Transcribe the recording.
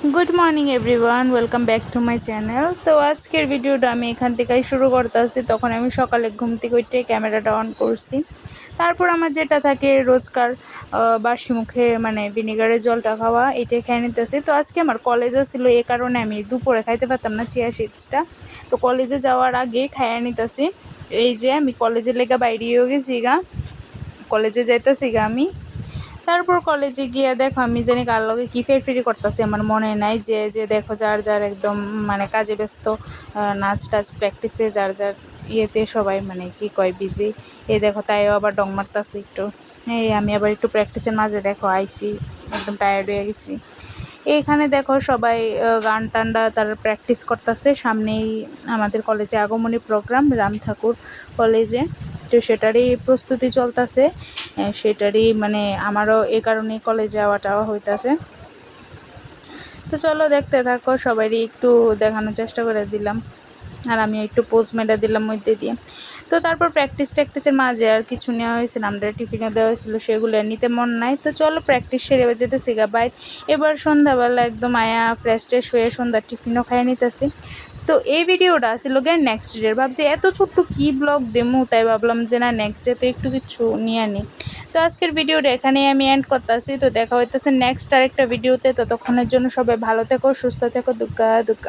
Good morning everyone, welcome back to my channel. তো আজকের ভিডিওটা আমি এখান থেকেই শুরু করতেছি। তখন আমি সকালে ঘুম থেকে উঠে ক্যামেরাটা অন করছি। তারপর আমার যেটা থাকে রোজকার বাসি মুখে মানে ভিনেগারের জলটা খাওয়া, এটাই খেয়ে নিতেছি। তো আজকে আমার কলেজে ছিল, এই কারণে আমি দুপুরে খাইতে পারতাম না চিয়া সিডসটা। তো কলেজে যাওয়ার আগে খাইয়া নিতেছি। এই যে আমি কলেজের লেগা বাইরেও গেছি গা, কলেজে যাইতেছি গা আমি। তারপর কলেজে গিয়ে দেখো আমি জানি কার লগে কী ফেরফেরি করতেছি, আমার মনে নাই। যে যে দেখো যার যার একদম মানে কাজে ব্যস্ত, নাচ টাচ প্র্যাকটিসে যার যার ইয়েতে সবাই মানে কি কয় বিজি। এই দেখো তাইও আবার ডং মারতাছে একটু। এই আমি আবার একটু প্র্যাকটিসের মাঝে দেখো আইছি, একদম টায়ার্ড হয়ে গেছি। এইখানে দেখো সবাই গান টান্ডা তার প্র্যাকটিস করতেছে। সামনেই আমাদের কলেজে আগমনী প্রোগ্রাম রাম ঠাকুর কলেজে, তো সেটারই প্রস্তুতি চলতেছে। সেটারই মানে আমারও এই কারণে কলেজে যাওয়া টাওয়া হইতাছে। তো চলো দেখতে থাকো, সবারই একটু দেখানোর চেষ্টা করে দিলাম, আর আমি একটু পোজ মেডা দিলাম মধ্যে দিয়ে। তো তারপর প্র্যাকটিসের মাঝে আর কিছু নেওয়া হয়েছিল, আমরা টিফিনও দেওয়া হয়েছিল, সেগুলো আর নিতে মন নাই। তো চলো প্র্যাকটিস সেরে এবার যেতেছি গা বাইর। এবার সন্ধ্যাবেলা একদম আয়া ফ্রেশ ট্রেশ হয়ে সন্ধ্যার টিফিনও খাইয়ে নিতেছি। তো এই ভিডিওটা ছিল গে নেক্সট ডের, ভাবছি এত ছোট্ট কী ব্লগ দেমু, তাই ভাবলাম যে না নেক্সট ডে তো একটু কিছু নিয়ে আনি। তো আজকের ভিডিওটা এখানেই আমি এন্ড করতেছি। তো দেখা হইতেছে নেক্সট আরেকটা ভিডিওতে। ততক্ষণের জন্য সবাই ভালো থেকো, সুস্থ থেকো, দুগ্গা দুগ্গা।